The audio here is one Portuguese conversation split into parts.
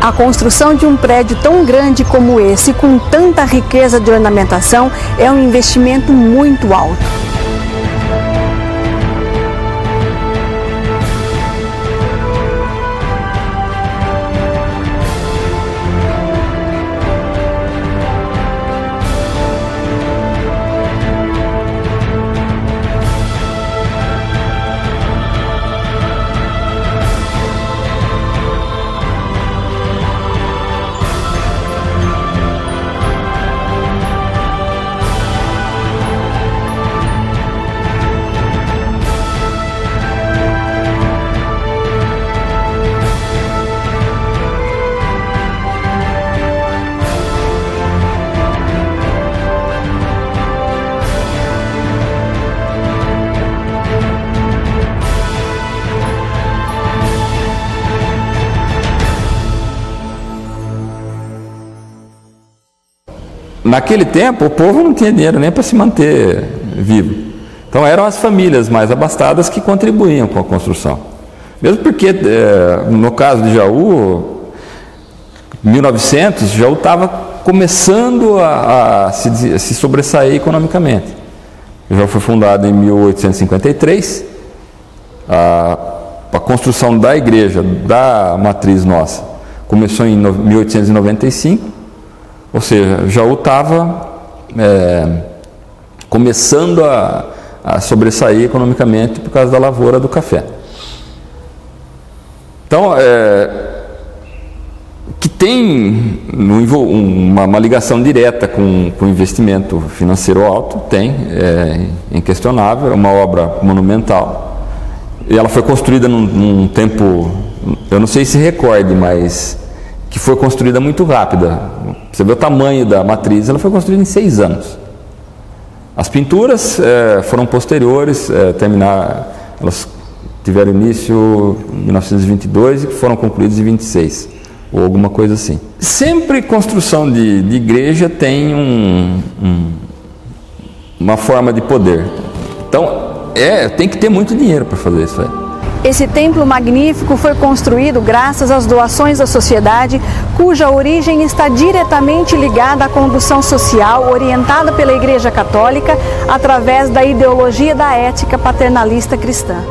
A construção de um prédio tão grande como esse, com tanta riqueza de ornamentação, é um investimento muito alto. Naquele tempo, o povo não tinha dinheiro nem para se manter vivo. Então, eram as famílias mais abastadas que contribuíam com a construção. Mesmo porque, no caso de Jaú, em 1900, Jaú estava começando a se sobressair economicamente. Jaú foi fundado em 1853. A construção da igreja, da matriz nossa, começou em 1895. Ou seja, Jaú estava começando a sobressair economicamente por causa da lavoura do café. Então, que tem uma ligação direta com o investimento financeiro alto, tem, é inquestionável, é uma obra monumental. E ela foi construída num tempo, eu não sei se recorde, mas que foi construída muito rápida. Você vê o tamanho da matriz, ela foi construída em 6 anos. As pinturas foram posteriores, elas tiveram início em 1922 e foram concluídas em 26, ou alguma coisa assim. Sempre construção de igreja tem uma forma de poder. Então, tem que ter muito dinheiro para fazer isso aí. Esse templo magnífico foi construído graças às doações da sociedade, cuja origem está diretamente ligada à condução social orientada pela Igreja Católica através da ideologia da ética paternalista cristã.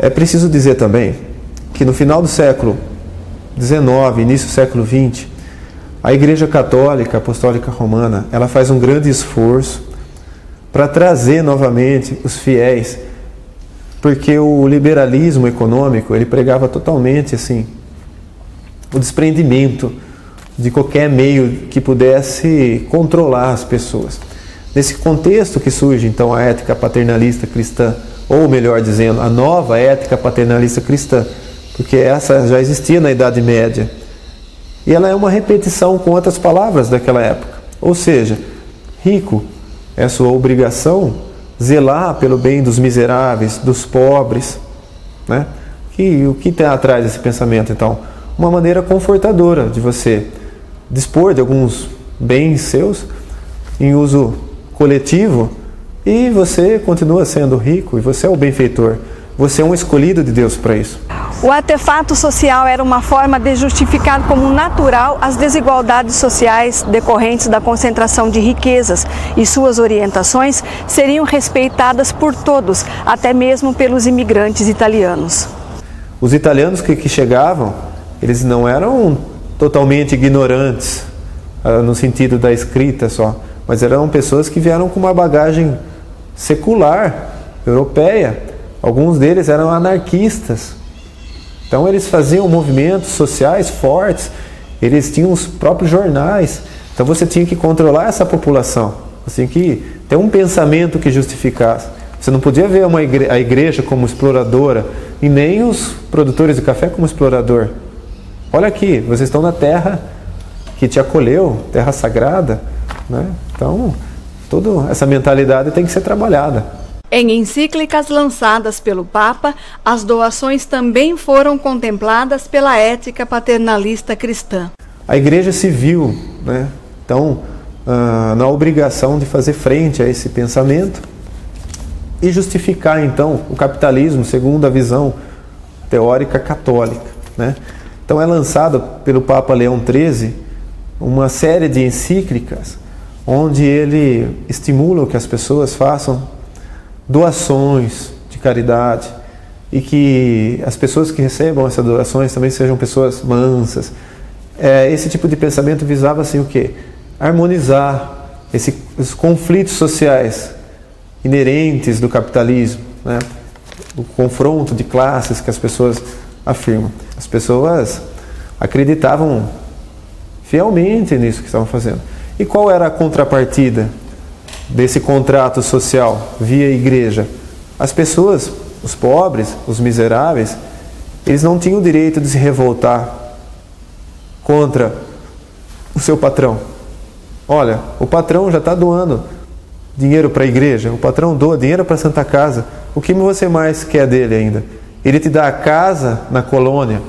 É preciso dizer também que no final do século XIX, início do século XX, a Igreja Católica Apostólica Romana, ela faz um grande esforço para trazer novamente os fiéis, porque o liberalismo econômico, ele pregava totalmente assim, o desprendimento de qualquer meio que pudesse controlar as pessoas. Nesse contexto que surge então a ética paternalista cristã, ou melhor dizendo, a nova ética paternalista cristã, porque essa já existia na Idade Média. E ela é uma repetição com outras palavras daquela época. Ou seja, rico é sua obrigação zelar pelo bem dos miseráveis, dos pobres. Né? O que tem atrás desse pensamento, então? Uma maneira confortadora de você dispor de alguns bens seus em uso coletivo, e você continua sendo rico, e você é o benfeitor. Você é um escolhido de Deus para isso. O artefato social era uma forma de justificar como natural as desigualdades sociais decorrentes da concentração de riquezas, e suas orientações seriam respeitadas por todos, até mesmo pelos imigrantes italianos. Os italianos que chegavam, eles não eram totalmente ignorantes, no sentido da escrita só, mas eram pessoas que vieram com uma bagagem secular, europeia. Alguns deles eram anarquistas. Então eles faziam movimentos sociais fortes, eles tinham os próprios jornais. Então você tinha que controlar essa população. Você tem que ter um pensamento que justificasse. Você não podia ver a igreja como exploradora e nem os produtores de café como explorador. Olha aqui, vocês estão na terra que te acolheu, terra sagrada, né? Então, toda essa mentalidade tem que ser trabalhada. Em encíclicas lançadas pelo Papa, as doações também foram contempladas pela ética paternalista cristã. A igreja se viu, né, então, na obrigação de fazer frente a esse pensamento e justificar, então, o capitalismo segundo a visão teórica católica, né? Então é lançado pelo Papa Leão XIII uma série de encíclicas onde ele estimula que as pessoas façam doações de caridade e que as pessoas que recebam essas doações também sejam pessoas mansas. Esse tipo de pensamento visava assim o quê? Harmonizar os conflitos sociais inerentes do capitalismo, né? O confronto de classes que as pessoas afirmam. As pessoas acreditavam fielmente nisso que estavam fazendo. E qual era a contrapartida desse contrato social via igreja? As pessoas, os pobres, os miseráveis, eles não tinham o direito de se revoltar contra o seu patrão. Olha, o patrão já está doando dinheiro para a igreja, o patrão doa dinheiro para a Santa Casa. O que você mais quer dele ainda? Ele te dá a casa na colônia.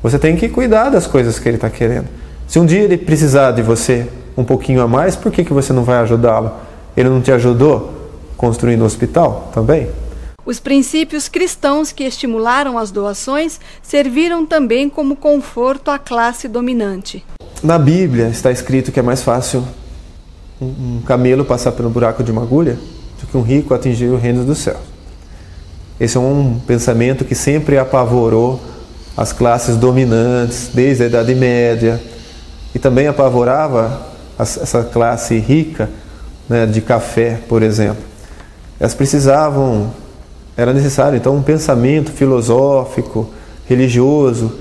Você tem que cuidar das coisas que ele está querendo. Se um dia ele precisar de você um pouquinho a mais, por que você não vai ajudá-lo? Ele não te ajudou construindo o hospital também? Os princípios cristãos que estimularam as doações serviram também como conforto à classe dominante. Na Bíblia está escrito que é mais fácil um camelo passar pelo buraco de uma agulha do que um rico atingir o reino dos céus. Esse é um pensamento que sempre apavorou as classes dominantes desde a Idade Média e também apavorava essa classe rica, né, de café, por exemplo. Elas precisavam, era necessário então um pensamento filosófico, religioso,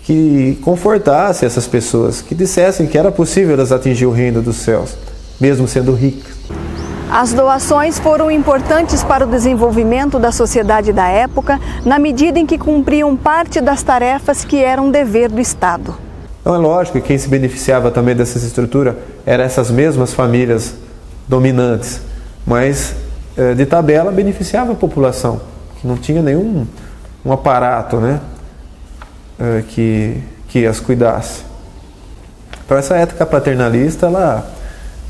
que confortasse essas pessoas, que dissessem que era possível elas atingir o reino dos céus, mesmo sendo ricas. As doações foram importantes para o desenvolvimento da sociedade da época, na medida em que cumpriam parte das tarefas que eram dever do Estado. Então é lógico que quem se beneficiava também dessa estrutura eram essas mesmas famílias dominantes, mas de tabela beneficiava a população, que não tinha nenhum aparato, né, que as cuidasse. Então essa ética paternalista,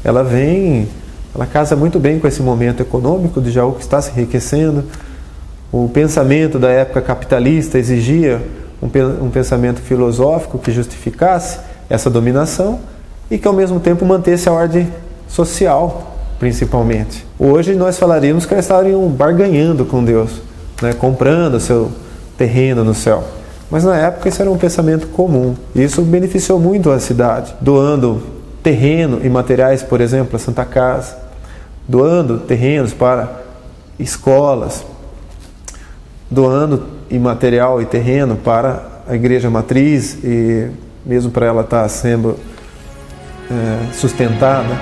ela casa muito bem com esse momento econômico de Jaú que está se enriquecendo. O pensamento da época capitalista exigia um pensamento filosófico que justificasse essa dominação e que ao mesmo tempo mantesse a ordem social, principalmente. Hoje nós falaríamos que eles estariam barganhando com Deus, né, comprando o seu terreno no céu. Mas na época isso era um pensamento comum. E isso beneficiou muito a cidade, doando terreno e materiais, por exemplo, a Santa Casa, doando terrenos para escolas, doando material e terreno para a igreja matriz e mesmo para ela estar sendo sustentada.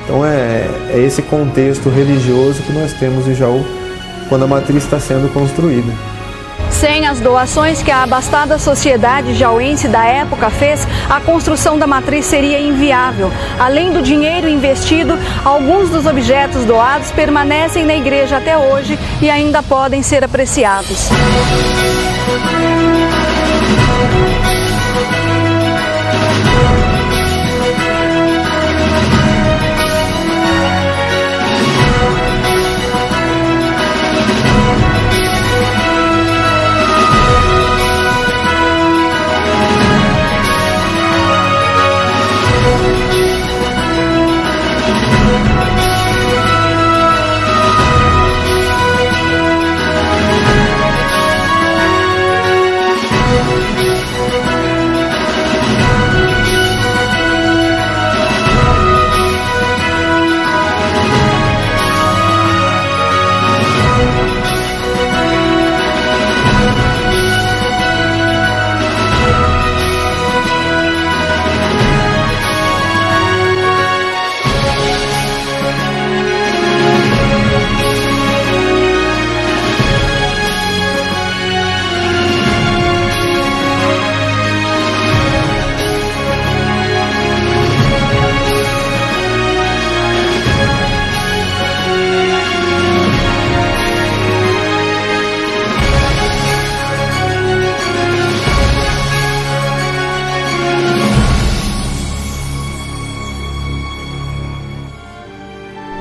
Então é esse contexto religioso que nós temos em Jaú quando a matriz está sendo construída. Sem as doações que a abastada sociedade jauense da época fez, a construção da matriz seria inviável. Além do dinheiro investido, alguns dos objetos doados permanecem na igreja até hoje e ainda podem ser apreciados.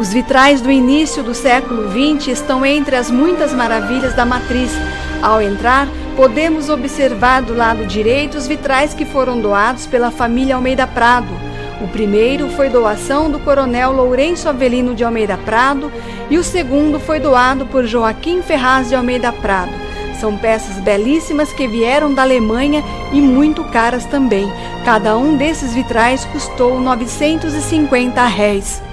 Os vitrais do início do século XX estão entre as muitas maravilhas da matriz. Ao entrar, podemos observar do lado direito os vitrais que foram doados pela família Almeida Prado. O primeiro foi doação do coronel Lourenço Avelino de Almeida Prado e o segundo foi doado por Joaquim Ferraz de Almeida Prado. São peças belíssimas que vieram da Alemanha e muito caras também. Cada um desses vitrais custou R$950.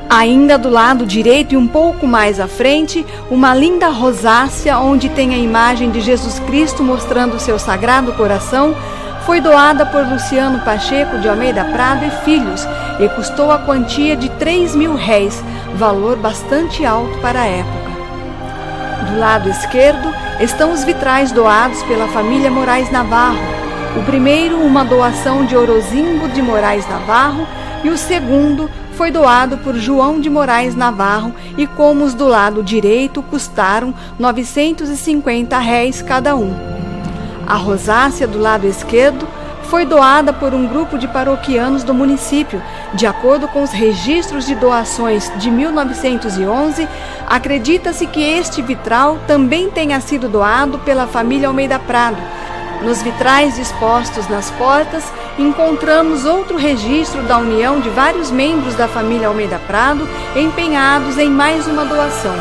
Ainda do lado direito e um pouco mais à frente, uma linda rosácea onde tem a imagem de Jesus Cristo mostrando seu sagrado coração, foi doada por Luciano Pacheco de Almeida Prado e Filhos e custou a quantia de R$3.000, valor bastante alto para a época. Do lado esquerdo estão os vitrais doados pela família Moraes Navarro. O primeiro, uma doação de Orozimbo de Moraes Navarro, e o segundo foi doado por João de Moraes Navarro e, como os do lado direito, custaram R$950 cada um. A rosácea do lado esquerdo foi doada por um grupo de paroquianos do município. De acordo com os registros de doações de 1911, acredita-se que este vitral também tenha sido doado pela família Almeida Prado. Nos vitrais dispostos nas portas, encontramos outro registro da união de vários membros da família Almeida Prado empenhados em mais uma doação.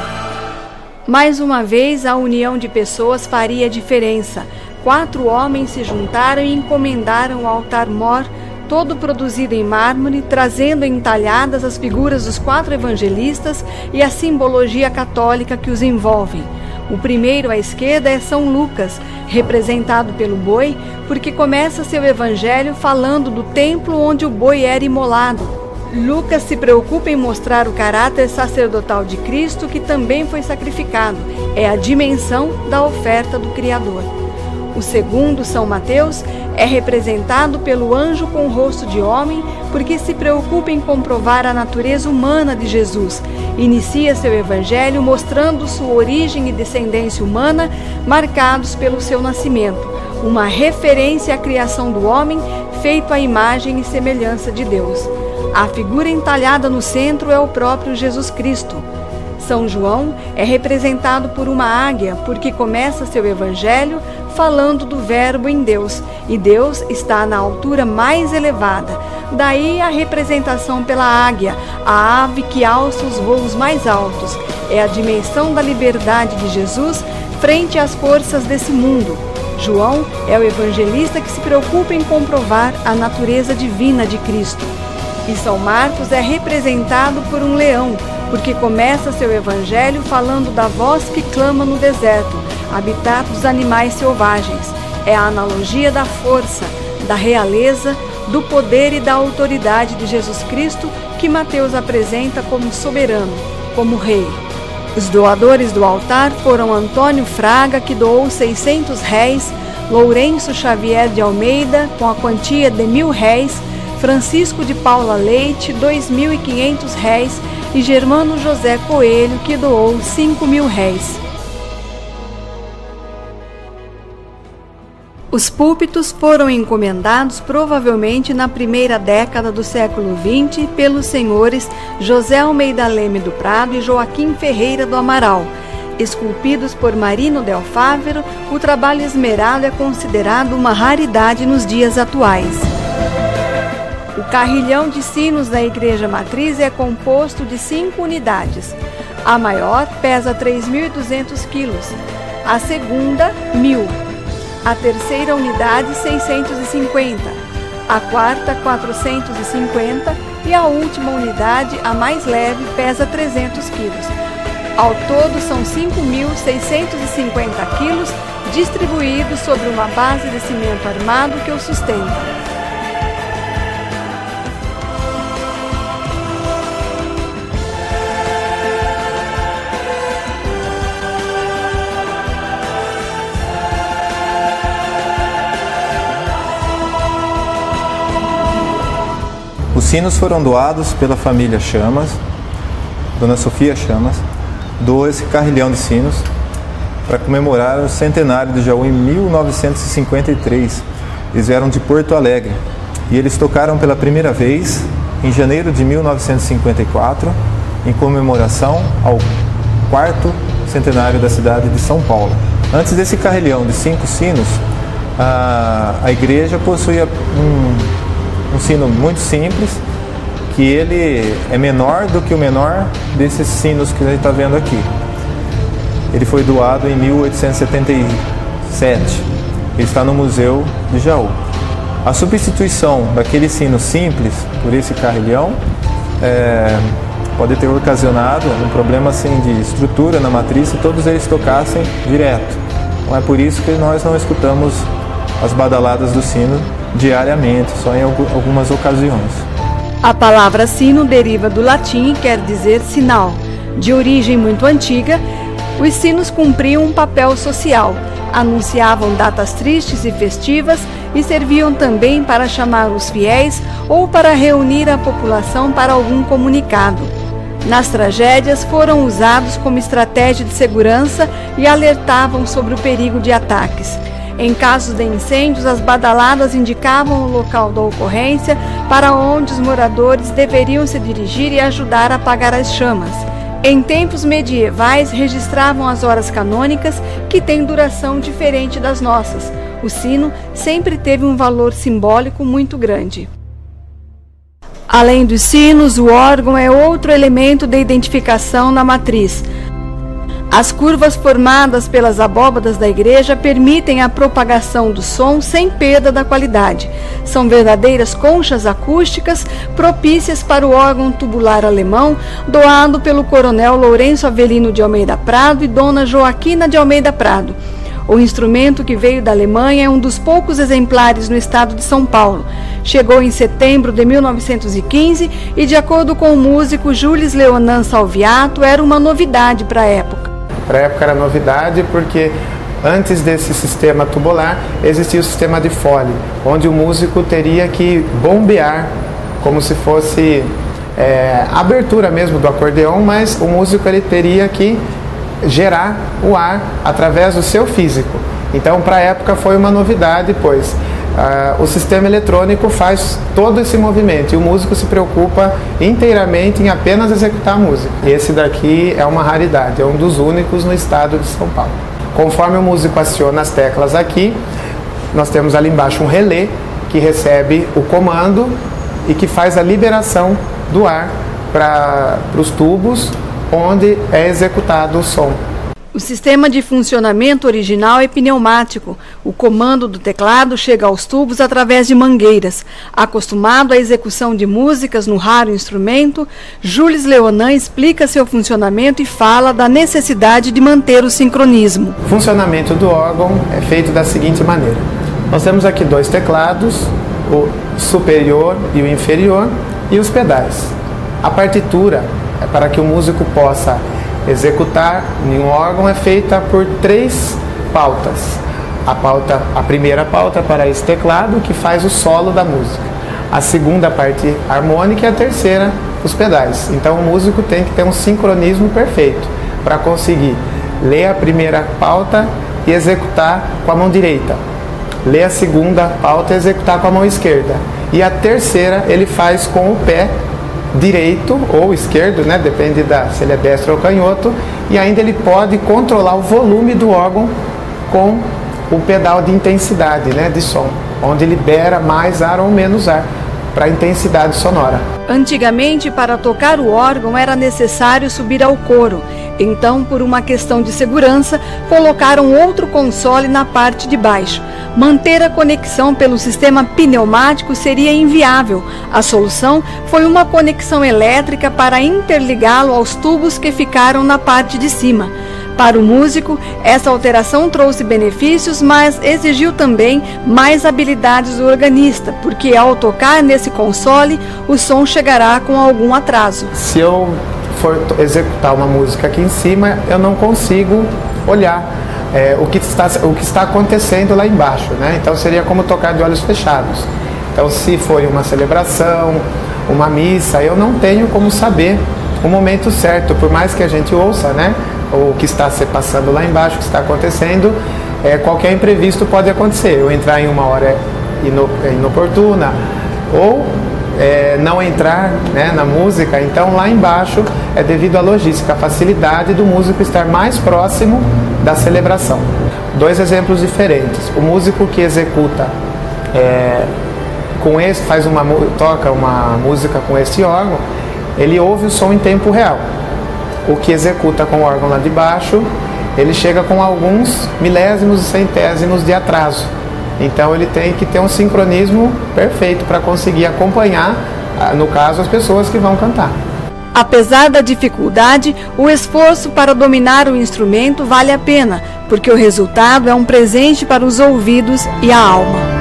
Mais uma vez, a união de pessoas faria diferença. 4 homens se juntaram e encomendaram o altar-mor, todo produzido em mármore, trazendo entalhadas as figuras dos 4 evangelistas e a simbologia católica que os envolvem. O primeiro à esquerda é São Lucas, representado pelo boi, porque começa seu evangelho falando do templo onde o boi era imolado. Lucas se preocupa em mostrar o caráter sacerdotal de Cristo, que também foi sacrificado. É a dimensão da oferta do Criador. O segundo, São Mateus, é representado pelo anjo com o rosto de homem, porque se preocupa em comprovar a natureza humana de Jesus. Inicia seu evangelho mostrando sua origem e descendência humana, marcados pelo seu nascimento, uma referência à criação do homem, feito à imagem e semelhança de Deus. A figura entalhada no centro é o próprio Jesus Cristo. São João é representado por uma águia, porque começa seu evangelho falando do Verbo em Deus, e Deus está na altura mais elevada. Daí a representação pela águia, a ave que alça os voos mais altos. É a dimensão da liberdade de Jesus frente às forças desse mundo. João é o evangelista que se preocupa em comprovar a natureza divina de Cristo. E São Marcos é representado por um leão, porque começa seu evangelho falando da voz que clama no deserto, habitat dos animais selvagens. É a analogia da força, da realeza, do poder e da autoridade de Jesus Cristo que Mateus apresenta como soberano, como rei. Os doadores do altar foram Antônio Fraga, que doou R$600, Lourenço Xavier de Almeida, com a quantia de R$1.000, Francisco de Paula Leite, R$2.500, e Germano José Coelho, que doou R$5.000. Os púlpitos foram encomendados provavelmente na primeira década do século XX pelos senhores José Almeida Leme do Prado e Joaquim Ferreira do Amaral. Esculpidos por Marino del Fávero, o trabalho esmerado é considerado uma raridade nos dias atuais. O carrilhão de sinos da Igreja Matriz é composto de 5 unidades. A maior pesa 3.200 quilos, a segunda, 1.000. A terceira unidade, 650, a quarta, 450 e a última unidade, a mais leve, pesa 300 quilos. Ao todo, são 5.650 quilos distribuídos sobre uma base de cimento armado que o sustenta. Os sinos foram doados pela família Chamas, Dona Sofia Chamas, doou esse carrilhão de sinos para comemorar o centenário do Jaú em 1953. Eles vieram de Porto Alegre e eles tocaram pela primeira vez em janeiro de 1954, em comemoração ao 4º centenário da cidade de São Paulo. Antes desse carrilhão de 5 sinos, a igreja possuía um sino muito simples, que ele é menor do que o menor desses sinos que a gente está vendo aqui. Ele foi doado em 1877. Ele está no Museu de Jaú. A substituição daquele sino simples por esse carrilhão pode ter ocasionado um problema assim, de estrutura na matriz se todos eles tocassem direto. Então é por isso que nós não escutamos as badaladas do sino diariamente, só em algumas ocasiões. A palavra sino deriva do latim e quer dizer sinal. De origem muito antiga, os sinos cumpriam um papel social, anunciavam datas tristes e festivas e serviam também para chamar os fiéis ou para reunir a população para algum comunicado. Nas tragédias foram usados como estratégia de segurança e alertavam sobre o perigo de ataques. Em casos de incêndios, as badaladas indicavam o local da ocorrência para onde os moradores deveriam se dirigir e ajudar a apagar as chamas. Em tempos medievais, registravam as horas canônicas, que têm duração diferente das nossas. O sino sempre teve um valor simbólico muito grande. Além dos sinos, o órgão é outro elemento de identificação na matriz. As curvas formadas pelas abóbadas da igreja permitem a propagação do som sem perda da qualidade. São verdadeiras conchas acústicas propícias para o órgão tubular alemão, doado pelo coronel Lourenço Avelino de Almeida Prado e dona Joaquina de Almeida Prado. O instrumento, que veio da Alemanha, é um dos poucos exemplares no estado de São Paulo. Chegou em setembro de 1915 e, de acordo com o músico Jules Leonan Salviato, era uma novidade para a época. Para a época era novidade porque antes desse sistema tubular existia o sistema de Foley, onde o músico teria que bombear, como se fosse a abertura mesmo do acordeão, mas o músico ele teria que gerar o ar através do seu físico. Então, para a época foi uma novidade, pois o sistema eletrônico faz todo esse movimento e o músico se preocupa inteiramente em apenas executar a música. Esse daqui é uma raridade, é um dos únicos no estado de São Paulo. Conforme o músico aciona as teclas aqui, nós temos ali embaixo um relé que recebe o comando e que faz a liberação do ar para os tubos onde é executado o som. O sistema de funcionamento original é pneumático. O comando do teclado chega aos tubos através de mangueiras. Acostumado à execução de músicas no raro instrumento, Jules Leonan explica seu funcionamento e fala da necessidade de manter o sincronismo. O funcionamento do órgão é feito da seguinte maneira. Nós temos aqui 2 teclados, o superior e o inferior, e os pedais. A partitura é para que o músico possa executar em um órgão é feita por 3 pautas. A primeira pauta para esse teclado, que faz o solo da música. A segunda parte harmônica e a terceira os pedais. Então o músico tem que ter um sincronismo perfeito para conseguir ler a primeira pauta e executar com a mão direita. Ler a segunda pauta e executar com a mão esquerda. E a terceira ele faz com o pé direito ou esquerdo, né? Depende se ele é destro ou canhoto, e ainda ele pode controlar o volume do órgão com o pedal de intensidade, né? De som, onde libera mais ar ou menos ar para a intensidade sonora. Antigamente, para tocar o órgão era necessário subir ao coro. Então, por uma questão de segurança, colocaram outro console na parte de baixo. Manter a conexão pelo sistema pneumático seria inviável. A solução foi uma conexão elétrica para interligá-lo aos tubos que ficaram na parte de cima. Para o músico, essa alteração trouxe benefícios, mas exigiu também mais habilidades do organista, porque ao tocar nesse console, o som chegará com algum atraso. Se eu for executar uma música aqui em cima, eu não consigo olhar o que está acontecendo lá embaixo, né? Então seria como tocar de olhos fechados. Então, se for uma celebração, uma missa, eu não tenho como saber o momento certo, por mais que a gente ouça, né? O que está se passando lá embaixo, o que está acontecendo, qualquer imprevisto pode acontecer. Eu entrar em uma hora inoportuna, ou não entrar, né, na música, então lá embaixo é devido à logística, a facilidade do músico estar mais próximo da celebração. Dois exemplos diferentes. O músico que executa toca uma música com esse órgão, ele ouve o som em tempo real. O que executa com o órgão lá de baixo, ele chega com alguns milésimos e centésimos de atraso. Então ele tem que ter um sincronismo perfeito para conseguir acompanhar, no caso, as pessoas que vão cantar. Apesar da dificuldade, o esforço para dominar o instrumento vale a pena, porque o resultado é um presente para os ouvidos e a alma.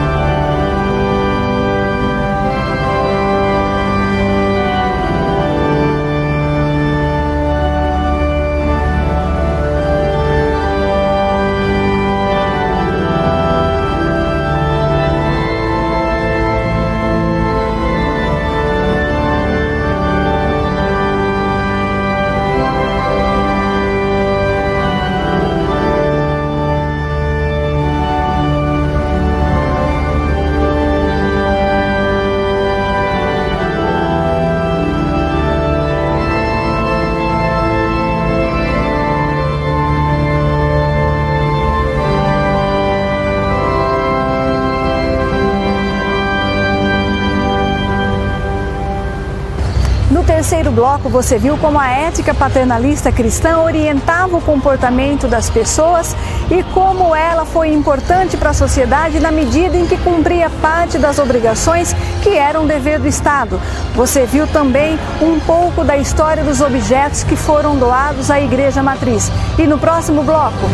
No terceiro bloco, você viu como a ética paternalista cristã orientava o comportamento das pessoas e como ela foi importante para a sociedade na medida em que cumpria parte das obrigações que eram dever do Estado. Você viu também um pouco da história dos objetos que foram doados à Igreja Matriz. E no próximo bloco,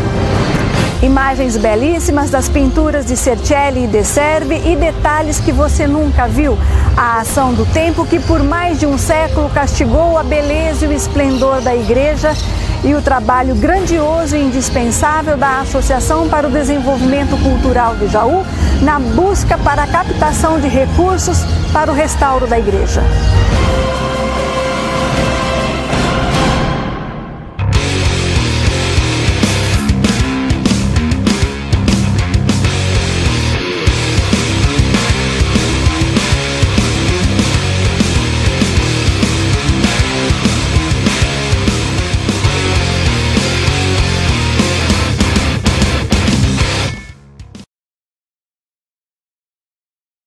imagens belíssimas das pinturas de Cercelli e De Servi e detalhes que você nunca viu. A ação do tempo que por mais de um século castigou a beleza e o esplendor da igreja e o trabalho grandioso e indispensável da Associação para o Desenvolvimento Cultural de Jaú na busca para a captação de recursos para o restauro da igreja.